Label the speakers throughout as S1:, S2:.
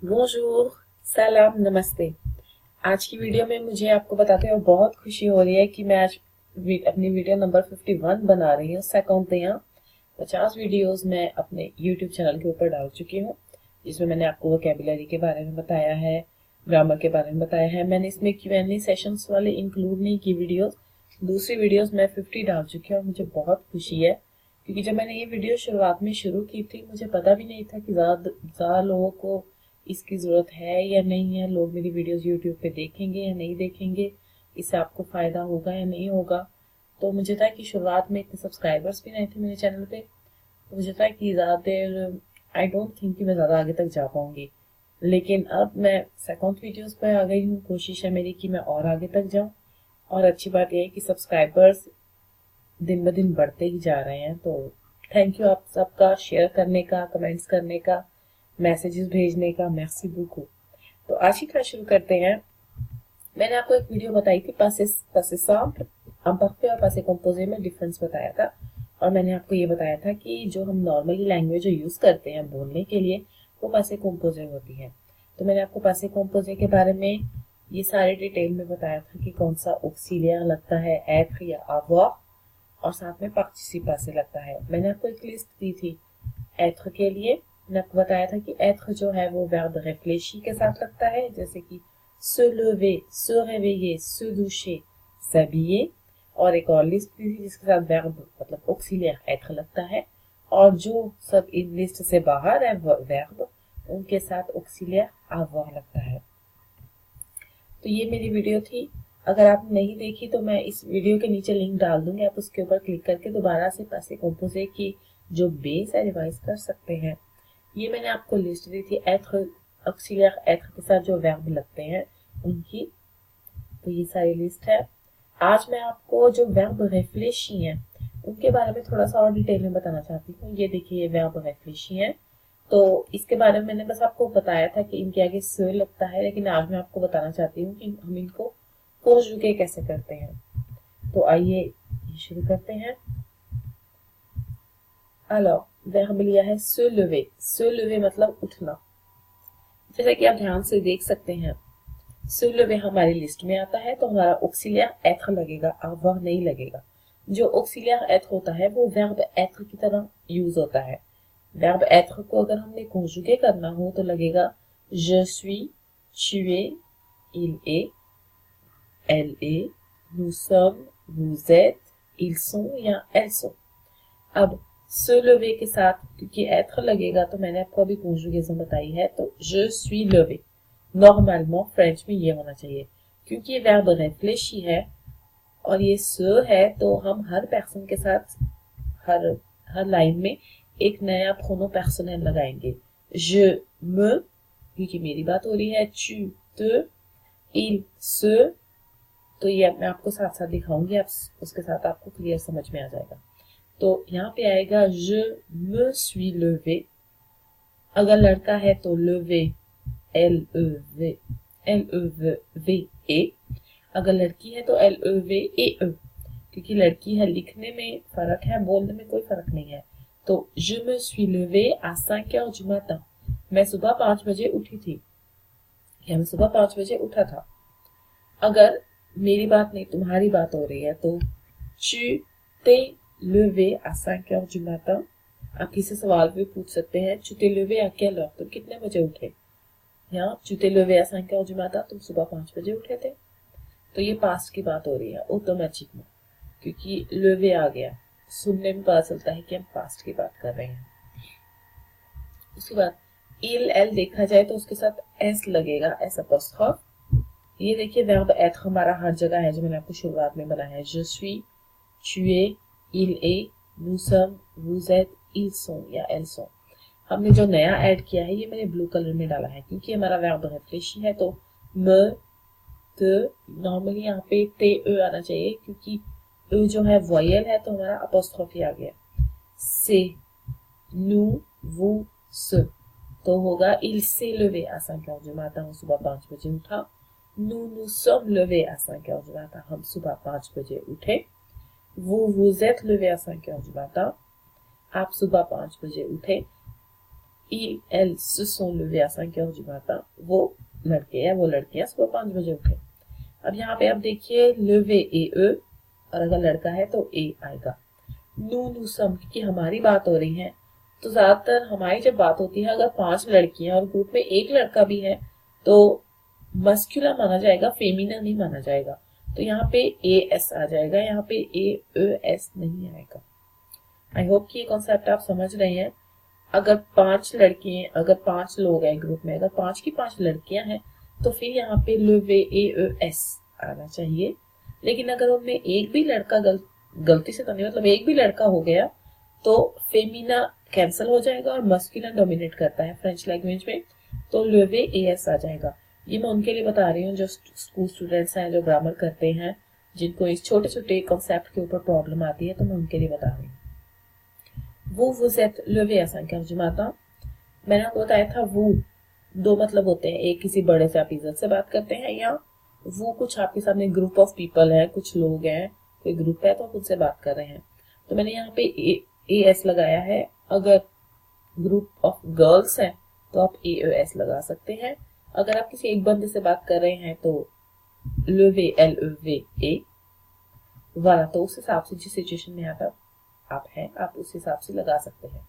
S1: बोंजूर, सलाम, नमस्ते। आज की वीडियो में मुझे आपको बताते हुए बहुत खुशी हो रही है कि मैं आज अपनी वीडियो नंबर 51 बना रही हूँ। 50 वीडियोस मैं अपने YouTube चैनल के ऊपर डाल चुकी हूँ, जिसमें मैंने आपको वोकैबुलरी के बारे में बताया है, ग्रामर के बारे में बताया है। मैंने इसमें Q&A सेशंस वाले इंक्लूड नहीं की वीडियोस। दूसरी वीडियोस मैं 50 डाल चुकी हूँ और मुझे बहुत खुशी है, क्योंकि जब मैंने ये वीडियो शुरुआत में शुरू की थी, मुझे पता भी नहीं था कि ज़्यादा लोगों को इसकी ज़रूरत है या नहीं है, लोग मेरी वीडियोस यूट्यूब पे देखेंगे या नहीं देखेंगे, इससे आपको फ़ायदा होगा या नहीं होगा। तो मुझे था कि शुरुआत में इतने सब्सक्राइबर्स भी नहीं थे मेरे चैनल पे, तो मुझे था कि ज़्यादा देर आई डोंट थिंक कि मैं ज़्यादा आगे तक जा पाऊँगी। लेकिन अब मैं सेकंड वीडियोस पे आ गई हूँ। कोशिश है मेरी कि मैं और आगे तक जाऊँ, और अच्छी बात यह है कि सब्सक्राइबर्स दिन ब दिन बढ़ते ही जा रहे हैं। तो थैंक यू आप सबका शेयर करने का, कमेंट्स करने का, मैसेजेस भेजने का। Mercy beaucoup। तो आज की क्लास शुरू करते हैं। मैंने आपको एक वीडियो बताई थी, पासे simple, imparfait और पासे composé में डिफरेंस बताया था, और मैंने आपको ये बताया था कि जो हम नॉर्मली लैंग्वेज जो यूज करते हैं बोलने के लिए, वो पासे composé होती है। तो मैंने आपको पासे composé के बारे में ये सारे डिटेल में बताया था कि कौन सा ऑक्सिलियर लगता है, être या avoir, और साथ में पार्टिसिपा से लगता है। मैंने आपको एक लिस्ट दी थी être के लिए। मैंने आपको बताया था कि être जो है वो verbe réfléchi के साथ लगता है, जैसे कि se lever, se réveiller, se doucher, s'habiller। और एक और लिस्ट दी थी जिसके साथ verbe मतलब auxiliaire être लगता है, और जो सब इन लिस्ट से बाहर है verbe, उनके साथ auxiliaire avoir लगता है। तो ये मेरी वीडियो थी। अगर आप नहीं देखी तो मैं इस वीडियो के नीचे लिंक डाल दूंगी, आप उसके ऊपर क्लिक करके दोबारा से पासे कंपोजे की जो बेस है रिवाइज कर सकते हैं। ये मैंने आपको लिस्ट दी थी être, ऑक्सिलियर être के साथ जो वर्ब लगते हैं उनकी। तो ये सारी लिस्ट है। आज मैं आपको जो वर्ब रेफ्लेशी हैं उनके बारे में थोड़ा सा और डिटेल में बताना चाहती हूँ। ये देखिए, ये वर्ब रेफ्लेशी हैं। तो इसके बारे में मैंने बस आपको बताया था कि इनके आगे स लगता है, लेकिन आज मैं आपको बताना चाहती हूँ कि हम इनको कोंजुगे कैसे करते हैं। तो आइए ये शुरू करते हैं। alors वर्ब लिया है se lever। se lever मतलब उठना। जैसा कि आप ध्यान से देख सकते हैं, se lever हमारी लिस्ट में आता है, तो हमारा ऑक्सिलियर être लगेगा, avoir नहीं लगेगा। जो ऑक्सिलियर être होता है वो वर्ब être की तरह यूज होता है। वर्ब être को अगर हमने conjugué करना हो तो लगेगा je suis, tu es, il est, elle est, nous sommes, vous êtes, ils sont या elles sont। अब se lever के साथ क्योंकि être लगेगा, तो मैंने आपको अभी conjugaison बताई है, तो je suis levé। नॉर्मलमें फ्रेंच में ये होना चाहिए, क्योंकि ये वर्ब réfléchi है और ये se है, तो हम हर पर्सन के साथ हर हर लाइन में एक नया प्रोनो पर्सनल लगाएंगे। je me, क्योंकि मेरी बात हो रही है, tu te, il se। तो ये मैं आपको साथ साथ दिखाऊंगी, आप उसके साथ आपको क्लियर समझ में आ जाएगा। तो यहाँ पे आएगा je me suis levé। अगर लड़का है तो levé, l e v e। अगर लड़की है तो l e v e e, क्योंकि लड़की है लिखने में फर्क है, बोलने में कोई फर्क नहीं है। तो je me suis levé à 5 heures du matin। मैं सुबह 5 बजे उठी थी, या मैं सुबह 5 बजे उठा था। अगर मेरी बात नहीं तुम्हारी बात हो रही है तो tu t'es levé à 5 heures du matin। आप किसी सवाल भी पूछ सकते हैं, tu t'es levé à quelle heure, तुम कितने बजे उठे। यहाँ tu t'es levé à 5 heures du matin, तुम सुबह 5 बजे उठे थे। तो ये पास्ट की बात हो रही है ऑटोमेटिक में, क्योंकि levé आ गया, सुनने में पता चलता है कि हम पास्ट की बात कर रहे हैं। उसके बाद il elle देखा जाए तो उसके साथ s लगेगा, s apostrophe। ये देखिए वर्ब être हमारा हर जगह है, जो मैंने आपको शुरुआत में बनाया है। je suis, tu es, il est, nous sommes, vous êtes, ils sont या elles sont। हमने जो नया ऐड किया है ये मैंने ब्लू कलर में डाला है, क्योंकि हमारा वर्ब réfléchi है। तो me, te, नॉर्मली यहाँ पे te e आना चाहिए, क्योंकि e जो है वॉयल है, तो हमारा apostrophe आ गया। c'est, nous, vous, ce। तो होगा il s'est levé à 5 heures du matin, वो सुबह 5 बजे उठा। nous nous sommes levés à 5 heures du matin, हम सुबह 5 बजे उठे। vous vous êtes levé à 5 heures du matin, आप सुबह 5 बजे उठे। elles se sont levées à 5 heures du matin, वो लड़के या वो लड़कियां सुबह 5 बजे उठे। अब यहाँ पे आप देखिए lever et eux, और अगर लड़का है तो ए आएगा। nous sommes, क्योंकि हमारी बात हो रही है तो ज्यादातर हमारी जब बात होती है अगर 5 लड़कियां और ग्रुप में एक लड़का भी है तो मस्कुलर माना जाएगा, फेमिना नहीं माना जाएगा। तो यहाँ पे ए एस आ जाएगा, यहाँ पे ए एस नहीं आएगा। आई होप कि ये कॉन्सेप्ट आप समझ रहे हैं। अगर 5 लड़के, अगर 5 लोग हैं ग्रुप में, अगर 5 की 5 लड़कियां हैं तो फिर यहाँ पे लेवे ए एस आना चाहिए। लेकिन अगर उनमें एक भी लड़का गलती से तो नहीं, मतलब एक भी लड़का हो गया तो फेमिना कैंसिल हो जाएगा और मस्कुलिन डोमिनेट करता है फ्रेंच लैंग्वेज में, तो लेवे ए एस आ जाएगा। ये मैं उनके लिए बता रही हूँ जो स्कूल स्टूडेंट्स हैं, जो ग्रामर करते हैं, जिनको इस छोटे छोटे कॉन्सेप्ट के ऊपर प्रॉब्लम आती है, तो मैं उनके लिए बता रही हूँ। vous êtes levé à 5 heures du matin। मैंने आपको बताया था वो दो मतलब होते हैं, एक किसी बड़े से आप इज्जत से बात करते हैं, या वो कुछ आपके सामने ग्रुप ऑफ पीपल है, कुछ लोग हैं, कोई ग्रुप है तो आप उनसे बात कर रहे हैं। तो मैंने यहाँ पे ए एस लगाया है। अगर ग्रुप ऑफ गर्ल्स है तो आप ए एस लगा सकते हैं। अगर आप किसी एक बंदे से बात कर रहे हैं तो लेवे एल वे ए वाला, तो उस हिसाब से जिस सिचुएशन में आप हैं आप उस हिसाब से लगा सकते हैं।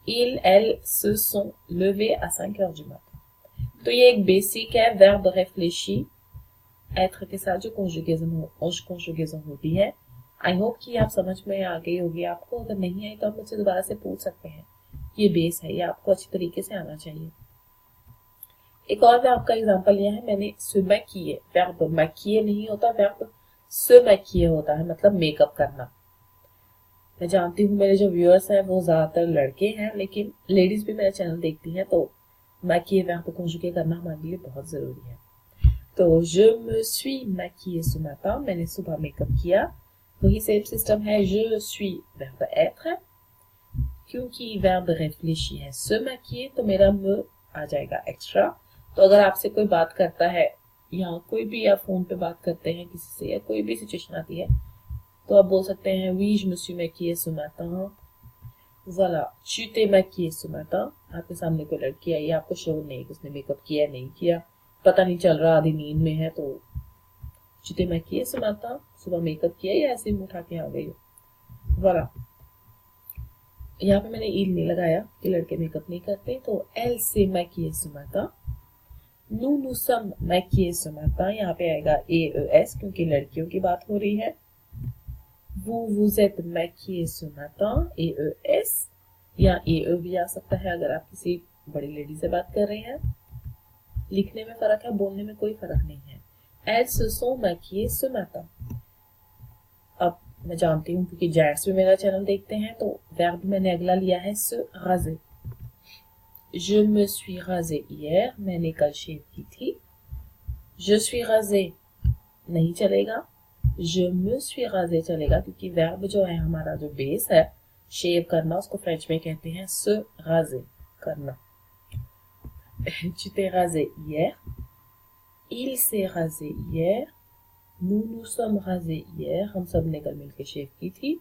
S1: ils elles se sont levés à 5 heures du matin। तो ये एक बेसिक है verbe réfléchi être के साथ जो conjugaison होती है। आई होप कि आप समझ में आ गई होगी आपको। अगर नहीं आई तो आप मुझसे दोबारा से पूछ सकते हैं। ये बेस है, ये आपको अच्छी तरीके से आना चाहिए। एक और वर्ब का एग्जांपल लिया है मैंने, se maquiller। वर्ब maquiller नहीं होता, वर्ब se maquiller होता है, मतलब मेकअप करना। मैं जानती हूँ मेरे जो व्यूअर्स हैं वो ज्यादातर लड़के हैं, लेकिन लेडीज भी मेरा चैनल देखती हैं, तो maquiller वर्ब conjuguer करना हमारे लिए बहुत जरूरी है। तो je me suis maquillée ce matin, मैंने सुबह मेकअप किया। वही सेम सिस्टम है, je suis verbe être, क्योंकि verbe réfléchi है se maquiller, तो मेरा me आ जाएगा एक्स्ट्रा। तो अगर आपसे कोई बात करता है या कोई भी आप फोन पे बात करते हैं किसी से, या कोई भी सिचुएशन आती है, तो आप बोल सकते हैं oui je me suis maquillée ce matin, voilà tu t'es maquillée ce matin। आपके सामने कोई लड़की आई, आपको शो नहीं कि उसने मेकअप किया नहीं किया, पता नहीं चल रहा, आधी नींद में है, तो tu t'es maquillée ce matin, सुबह मेकअप किया या ऐसे ही उठा के आ गई हो, voilà। यहाँ पे मैंने il नहीं लगाया कि लड़के मेकअप नहीं करते, तो elle s'est maquillée ce matin, nous nous sommes maquillés ce matin, यहाँ पे आएगा AES क्योंकि लड़कियों की बात हो रही है। vous vous êtes maquillés ce matin, AES, या AE भी आ सकता है अगर आप किसी बड़ी लेडी से बात कर रहे हैं। लिखने में फर्क है, बोलने में कोई फर्क नहीं है। elles se sont maquillées ce matin। अब मैं जानती हूँ क्योंकि जेंट्स भी मेरा चैनल देखते हैं, तो वर्ब मैंने अगला लिया है se raser। je me suis rasé hier, मैंने कल शेव की थी। je suis rasé नहीं चलेगा, je me suis rasé चलेगा, क्योंकि वर्ब जो है हमारा जो बेस है शेव करना, उसको फ्रेंच में कहते हैं se raser करना। tu t'es rasé hier, il s'est rasé hier, nous nous sommes rasés hier, हम सब ने कल मिलकर शेव की थी।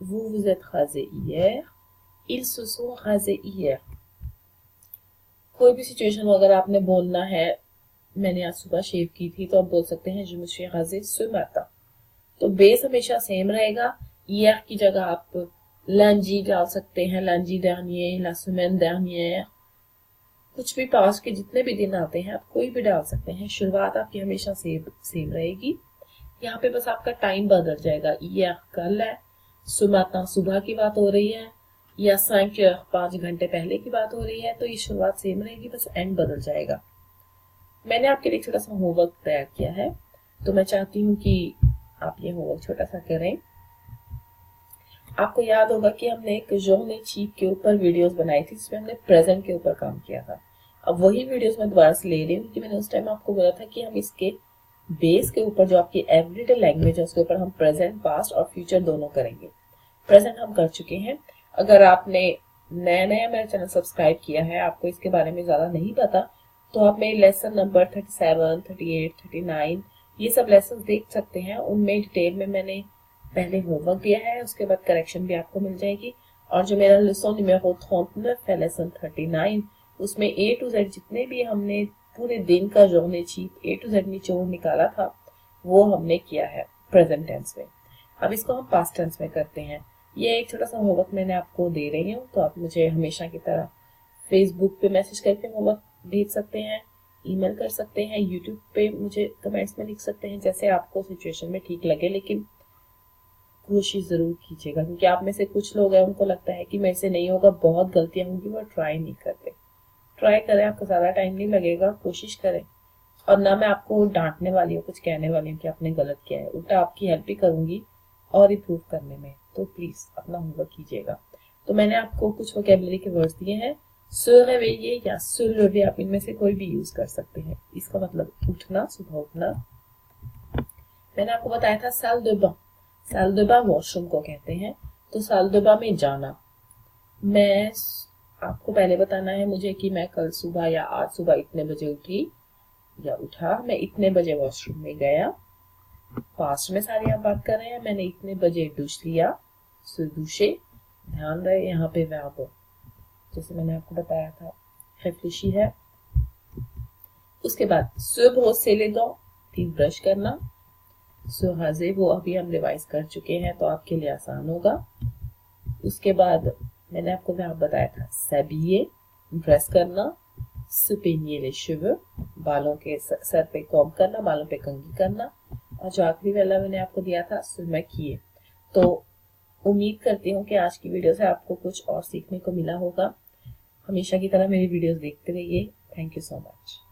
S1: vous vous êtes rasé hier, ils se sont rasés hier। कोई भी सिचुएशन अगर आपने बोलना है मैंने आज सुबह शेव की थी, तो आप बोल सकते हैं je me suis rasé ce matin। तो बेस हमेशा सेम रहेगा। hier की जगह आप lundi डाल सकते हैं, lundi dernier, la semaine dernière, कुछ भी पास्ट के जितने भी दिन आते हैं आप कोई भी डाल सकते हैं। शुरुआत आपकी हमेशा सेम रहेगी। यहाँ पे बस आपका टाइम बदल जाएगा। hier कल है, ce matin सुबह की बात हो रही है, या 5 heures 5 घंटे पहले की बात हो रही है, तो ये शुरुआत सेम रहेगी, बस एंड बदल जाएगा। मैंने आपके लिए छोटा सा होमवर्क तैयार किया है, तो मैं चाहती हूँ कि आप ये होमवर्क छोटा सा करें। आपको याद होगा कि हमने एक journée type के ऊपर वीडियोस बनाई थी, जिसमें हमने प्रेजेंट के ऊपर काम किया था। अब वही वीडियोस मैं दोबारा से ले रही हूँ, क्योंकि मैंने उस टाइम आपको बोला था कि हम इसके बेस के ऊपर जो आपकी एवरीडे लैंग्वेज है उसके ऊपर हम प्रेजेंट, पास्ट और फ्यूचर दोनों करेंगे। प्रेजेंट हम कर चुके हैं। अगर आपने नया नया मेरा चैनल सब्सक्राइब किया है, आपको इसके बारे में ज्यादा नहीं पता, तो आप मेरे लेसन नंबर 37, 38, 39 ये सब लेसन देख सकते हैं। उनमें डिटेल में मैंने पहले होमवर्क दिया है, उसके बाद करेक्शन भी आपको मिल जाएगी। और जो मेरा लेसन numéro 39 है, लेसन 39, उसमें A to Z जितने भी हमने पूरे दिन का journée type A to Z निचोड़ निकाला था वो हमने किया है प्रेजेंट टेंस में। अब इसको हम पास्ट टेंस में करते हैं। ये एक छोटा सा होमवर्क मैंने आपको दे रही हूँ, तो आप मुझे हमेशा की तरह फेसबुक पे मैसेज करके होमवर्क भेज सकते हैं, ईमेल कर सकते हैं, यूट्यूब पे मुझे कमेंट्स में लिख सकते हैं, जैसे आपको सिचुएशन में ठीक लगे। लेकिन कोशिश जरूर कीजिएगा, क्योंकि आप में से कुछ लोग हैं उनको लगता है कि मेरे से नहीं होगा, बहुत गलतियां होंगी, वो ट्राई नहीं करते। ट्राई करें, आपको ज्यादा टाइम नहीं लगेगा, कोशिश करें। और ना मैं आपको डांटने वाली हूँ, कुछ कहने वाली हूँ कि आपने गलत किया है, उल्टा आपकी हेल्प ही करूंगी और इम्प्रूव करने में। तो प्लीज अपना होमवर्क कीजिएगा। तो मैंने आपको कुछ वोकैबुलरी के वर्ड्स दिए हैं, se réveiller या se lever, आप इनमें से कोई भी यूज कर सकते हैं। इसका मतलब उठना, सुबह उठना। मैंने आपको बताया था salle de bain, salle de bain washroom को कहते हैं, तो salle de bain में जाना। मैं आपको पहले बताना है मुझे कि मैं कल सुबह या आज सुबह इतने बजे उठी या उठा, मैं इतने बजे वॉशरूम में गया। पास्ट में सारी आप बात कर रहे हैं, मैंने इतने बजे डूश लिया, से doucher। ध्यान रहे यहाँ पे वर्ब जैसे मैंने आपको बताया था réfléchir है। उसके बाद se brosser les dents, teeth brush करना। se raser वो अभी हम रिवाइज कर चुके हैं, तो आपके लिए आसान होगा। उसके बाद मैंने आपको वर्ब बताया था s'habiller, ड्रेस करना। se peigner les cheveux, बालों के सर पे कॉम्ब करना, बालों पे कंघी करना। और जो आखिरी वाला मैंने आपको दिया था se maquiller। तो उम्मीद करती हूँ कि आज की वीडियो से आपको कुछ और सीखने को मिला होगा। हमेशा की तरह मेरी वीडियोस देखते रहिए। Thank you so much.